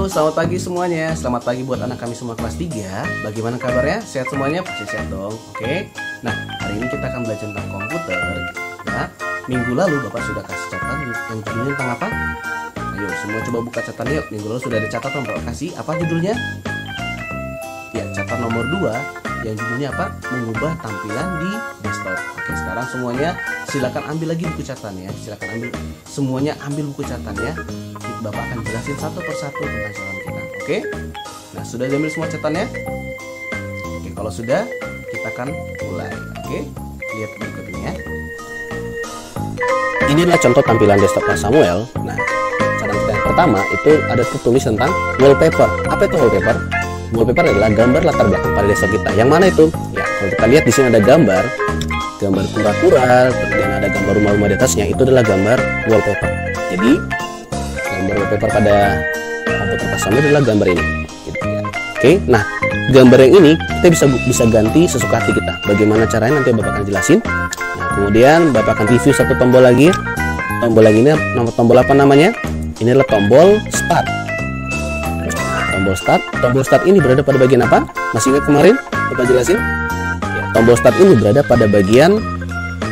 Halo, selamat pagi semuanya. Selamat pagi buat anak kami semua kelas 3. Bagaimana kabarnya? Sehat semuanya? Pasti sehat dong. Oke. Nah, hari ini kita akan belajar tentang komputer. Nah, minggu lalu Bapak sudah kasih catatan yang judulnya tentang apa? Ayo, semua coba buka catatan yuk. Minggu lalu sudah ada catatan Bapak kasih. Apa judulnya? Ya, catatan nomor 2 yang judulnya apa? Mengubah tampilan di desktop. Oke, sekarang semuanya silakan ambil lagi buku catatannya. Silakan ambil semuanya, ambil buku catatannya. Bapak akan jelasin satu persatu tentang catatan kita. Oke? Nah, sudah diambil semua catatannya? Oke, kalau sudah, kita akan mulai. Oke? Lihat berikut ini ya. Inilah contoh tampilan desktop Pak Samuel. Nah, cara kita yang pertama itu ada tertulis tentang wallpaper. Apa itu wallpaper? Wallpaper adalah gambar latar belakang pada desktop kita. Yang mana itu? Ya, kalau kita lihat di sini ada gambar kura-kura, kemudian ada gambar rumah-rumah di atasnya. Itu adalah gambar wallpaper. Jadi gambar wallpaper pada komputer Pak Samuel adalah gambar ini. Gitu ya. Oke, nah gambar yang ini kita bisa ganti sesuka hati kita. Bagaimana caranya nanti Bapak akan jelasin. Nah, kemudian Bapak akan review satu tombol lagi. Tombol lagi ini tombol apa namanya? Ini adalah tombol start. Tombol start ini berada pada bagian apa? Masih ingat kemarin Bapak jelasin? Ya, tombol start ini berada pada bagian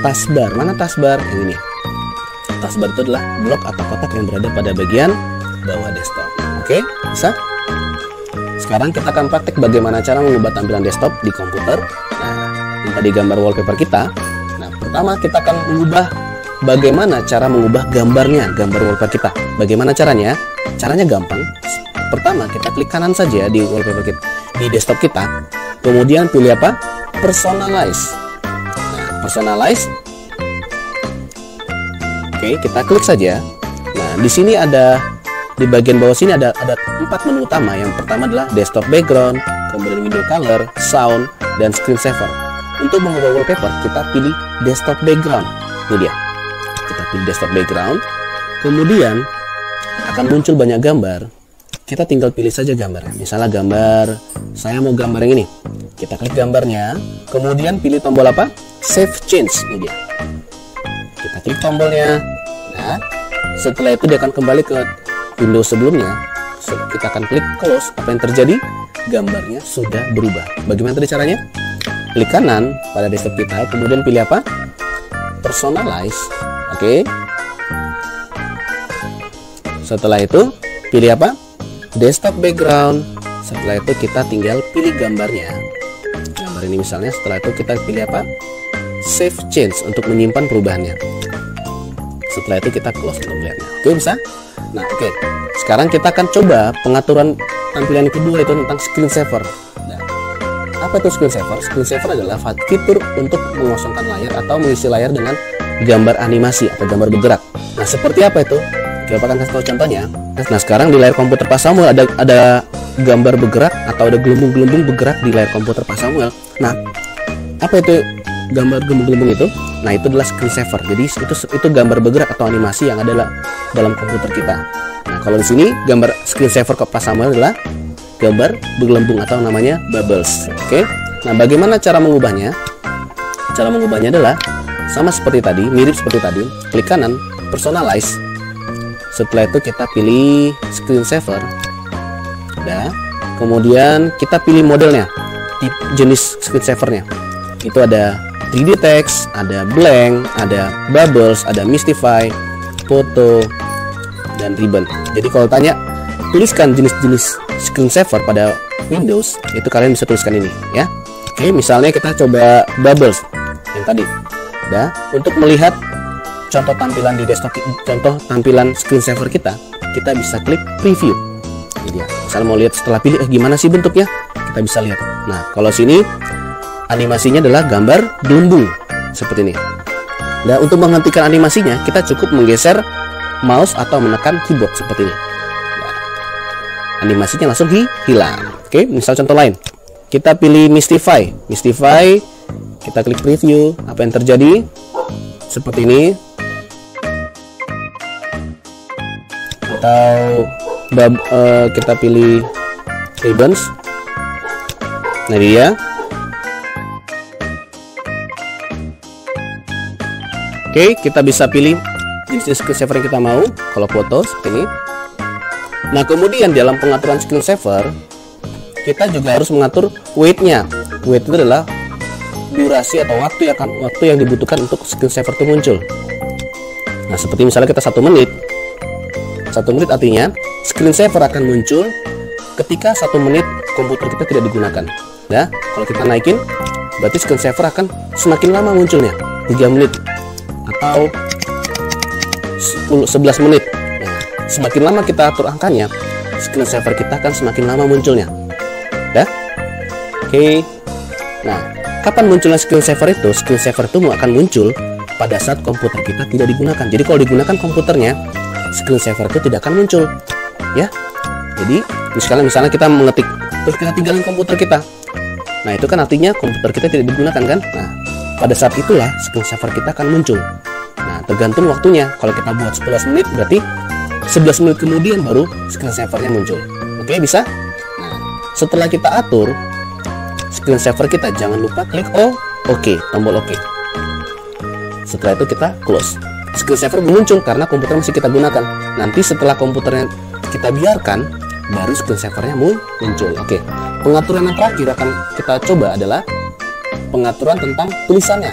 taskbar. Mana taskbar? Yang ini. Taskbar itu adalah blok atau kotak yang berada pada bagian bawah desktop. Oke, bisa? Sekarang kita akan praktek bagaimana cara mengubah tampilan desktop di komputer. Nah, ini tadi gambar wallpaper kita. Nah, pertama kita akan mengubah bagaimana cara mengubah gambarnya, gambar wallpaper kita. Bagaimana caranya? Caranya gampang. Pertama, kita klik kanan saja di wallpaper kita, di desktop kita. Kemudian pilih apa? Personalize. Nah, personalize. Oke, kita klik saja. Nah, di sini ada di bagian bawah sini ada 4 menu utama. Yang pertama adalah desktop background, kemudian window color, sound, dan screensaver. Untuk mengubah wallpaper, kita pilih desktop background. Ini dia. Kita pilih desktop background. Kemudian akan muncul banyak gambar. Kita tinggal pilih saja gambarnya. Misalnya gambar, saya mau gambar yang ini. Kita klik gambarnya, kemudian pilih tombol apa? Save change. Ini dia. Kita klik tombolnya. Nah, setelah itu dia akan kembali ke Windows sebelumnya. Kita akan klik close. Apa yang terjadi? Gambarnya sudah berubah. Bagaimana tadi caranya? Klik kanan pada desktop kita, kemudian pilih apa? Personalize. Oke. Setelah itu pilih apa? Desktop background. Setelah itu kita tinggal pilih gambarnya. Gambar ini misalnya. Setelah itu kita pilih apa? Save change untuk menyimpan perubahannya. Setelah itu kita close untuk melihatnya. Oke, bisa? Nah, oke. Sekarang kita akan coba pengaturan tampilan yang kedua, itu tentang screensaver. Nah, apa itu screensaver? Screensaver adalah fitur untuk mengosongkan layar atau mengisi layar dengan gambar animasi atau gambar bergerak. Nah, seperti apa itu? Kita akan kasih tahu contohnya. Nah, sekarang di layar komputer Pak Samuel ada gambar bergerak atau ada gelembung-gelembung bergerak di layar komputer Pak Samuel. Nah, apa itu gambar gelembung-gelembung itu? Nah, itu adalah screensaver. Jadi itu gambar bergerak atau animasi yang ada dalam komputer kita. Nah, kalau di sini gambar screensaver ke Pak Samuel adalah gambar bergelembung atau namanya bubbles. Oke. Nah, bagaimana cara mengubahnya? Cara mengubahnya adalah sama seperti tadi, mirip seperti tadi. Klik kanan, personalize. Setelah itu kita pilih screensaver. Nah, kemudian kita pilih modelnya, jenis screensavernya. Itu ada 3D text, ada blank, ada bubbles, ada mystify, foto, dan ribbon. Jadi kalau tanya, tuliskan jenis-jenis screensaver pada Windows, itu kalian bisa tuliskan ini ya. Oke, misalnya kita coba bubbles yang tadi. Nah, untuk melihat contoh tampilan di desktop, contoh tampilan screensaver kita bisa klik preview. Jadi ya, misal mau lihat setelah pilih gimana sih bentuknya, kita bisa lihat. Nah, kalau sini animasinya adalah gambar gelembung seperti ini. Nah, untuk menghentikan animasinya, kita cukup menggeser mouse atau menekan keyboard seperti ini. Nah, animasinya langsung hilang. Oke, misal contoh lain. Kita pilih mystify. Mystify, kita klik preview. Apa yang terjadi? Seperti ini. Atau kita pilih ribbons. Nah, dia. Oke, kita bisa pilih jenis screensaver yang kita mau. Kalau foto seperti ini. Nah, kemudian dalam pengaturan screensaver kita juga harus mengatur wait-nya. Wait itu adalah durasi atau waktu yang dibutuhkan untuk screensaver itu muncul. Nah, seperti misalnya kita 1 menit. 1 menit artinya screensaver akan muncul ketika 1 menit komputer kita tidak digunakan. Ya, kalau kita naikin berarti screensaver akan semakin lama munculnya, 3 menit atau 11 menit. Nah, semakin lama kita atur angkanya, screensaver kita akan semakin lama munculnya. Ya, oke. Nah, kapan munculnya screensaver itu? Screensaver itu akan muncul pada saat komputer kita tidak digunakan. Jadi kalau digunakan komputernya, screensaver itu tidak akan muncul. Ya, jadi misalnya kita mengetik terus kita tinggalin komputer kita. Nah, itu kan artinya komputer kita tidak digunakan kan? Nah, pada saat itulah screensaver kita akan muncul. Nah, tergantung waktunya. Kalau kita buat 11 menit berarti 11 menit kemudian baru screensavernya muncul. Oke, bisa? Nah, setelah kita atur screensaver kita, jangan lupa klik OK, tombol OK. Setelah itu kita close. Screensaver muncul karena komputer masih kita gunakan. Nanti setelah komputernya kita biarkan, baru screensavernya muncul. Oke. Pengaturan yang terakhir akan kita coba adalah pengaturan tentang tulisannya.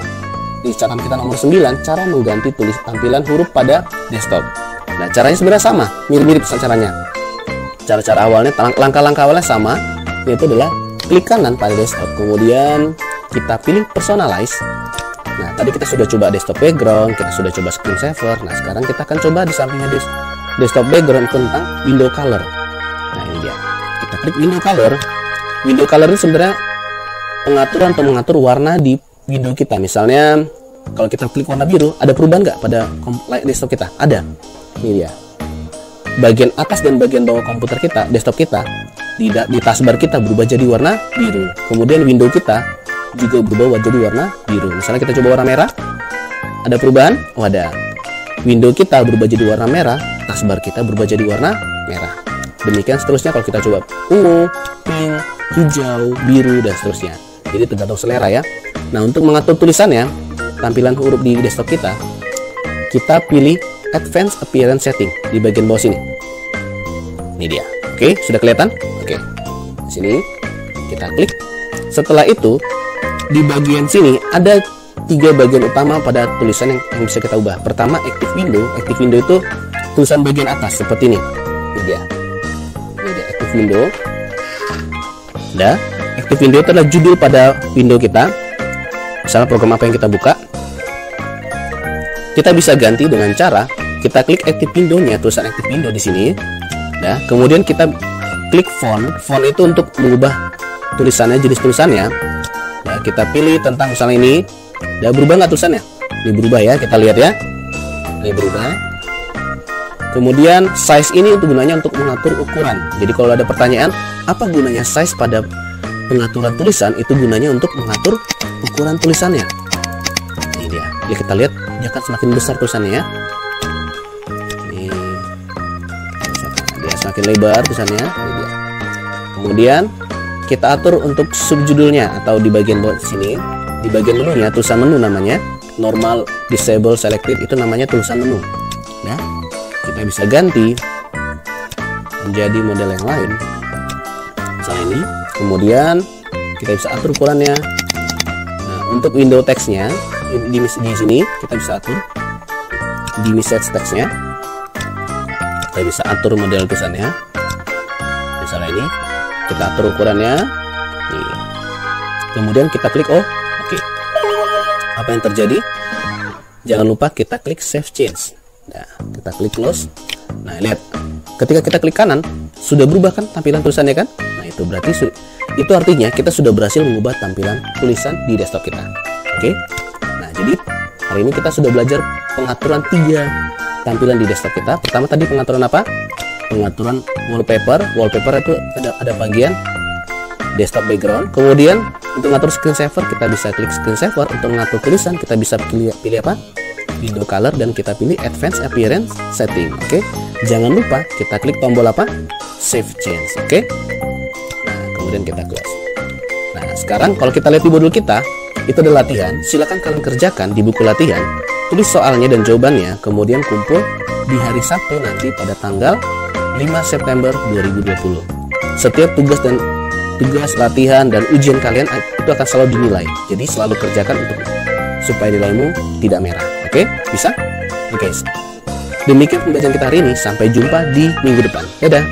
Di catatan kita nomor 9, cara mengganti tampilan huruf pada desktop. Nah, caranya sebenarnya sama, mirip-mirip caranya. Cara-cara awalnya, langkah-langkah awalnya sama, yaitu adalah klik kanan pada desktop, kemudian kita pilih personalize. Nah, tadi kita sudah coba desktop background, kita sudah coba screensaver. Nah, sekarang kita akan coba di sampingnya desktop background tentang window color. Nah, ini dia. Kita klik window color. Window color ini sebenarnya pengaturan atau mengatur warna di window kita. Misalnya kalau kita klik warna biru, ada perubahan nggak pada desktop kita? Ada. Ini dia. Bagian atas dan bagian bawah komputer kita, desktop kita, di taskbar kita berubah jadi warna biru. Kemudian window kita juga berubah jadi warna biru. Misalnya kita coba warna merah, ada perubahan? Oh, ada. Window kita berubah jadi warna merah, taskbar kita berubah jadi warna merah. Demikian seterusnya kalau kita coba ungu, pink, hijau, biru, dan seterusnya. Jadi tergantung selera ya. Nah, untuk mengatur tulisannya, tampilan huruf di desktop kita pilih Advanced Appearance Setting di bagian bawah sini. Ini dia. Oke, sudah kelihatan? Oke. Di sini kita klik. Setelah itu, di bagian sini ada 3 bagian utama pada tulisan yang bisa kita ubah. Pertama, Active Window. Active Window itu tulisan bagian atas seperti ini. Ini dia. Ini dia Active Window. Ada. Active Window itu adalah judul pada window kita. Misalnya program apa yang kita buka. Kita bisa ganti dengan cara kita klik Active Window-nya, tulisan Active Window di sini. Nah, kemudian kita klik font. Font itu untuk mengubah tulisannya, jenis tulisannya. Nah, kita pilih tentang misalnya ini. Udah berubah nggak tulisannya? Ini berubah ya, kita lihat ya. Ini berubah. Kemudian size ini untuk gunanya untuk mengatur ukuran. Jadi kalau ada pertanyaan, apa gunanya size pada pengaturan tulisan? Itu gunanya untuk mengatur ukuran tulisannya. Ini dia. Ya, kita lihat dia akan semakin besar tulisannya ya. Ini dia semakin lebar tulisannya. Ini dia. Kemudian kita atur untuk subjudulnya atau di bagian bawah sini, di bagian menunya, tulisan menu namanya normal, disable, selected, itu namanya tulisan menu. Nah, kita bisa ganti menjadi model yang lain. Misalnya ini. Kemudian kita bisa atur ukurannya. Nah, untuk window text-nya di sini kita bisa atur di message text-nya. Kita bisa atur model tulisannya. Misalnya ini, kita atur ukurannya. Nih. Kemudian kita klik OK. Apa yang terjadi? Jangan lupa kita klik Save Change. Nah, kita klik Close. Nah, lihat. Ketika kita klik kanan, sudah berubah kan tampilan tulisannya kan? Nah, itu berarti itu artinya kita sudah berhasil mengubah tampilan tulisan di desktop kita. Oke. Nah, jadi hari ini kita sudah belajar pengaturan 3 tampilan di desktop kita. Pertama tadi pengaturan apa? Pengaturan wallpaper. Wallpaper itu ada bagian desktop background. Kemudian untuk mengatur screensaver, kita bisa klik screensaver. Untuk mengatur tulisan, kita bisa pilih apa? Window color, dan kita pilih Advanced Appearance Setting. Oke. Jangan lupa kita klik tombol apa? Save Change. Oke. Nah, kemudian kita close. Nah, sekarang kalau kita lihat di modul kita, itu adalah latihan. Silakan kalian kerjakan di buku latihan. Tulis soalnya dan jawabannya, kemudian kumpul di hari Sabtu nanti pada tanggal 5 September 2020. Setiap tugas latihan dan ujian kalian itu akan selalu dinilai. Jadi selalu kerjakan supaya nilaimu tidak merah. Oke? Bisa? Oke. Demikian pembelajaran kita hari ini. Sampai jumpa di minggu depan. Dadah.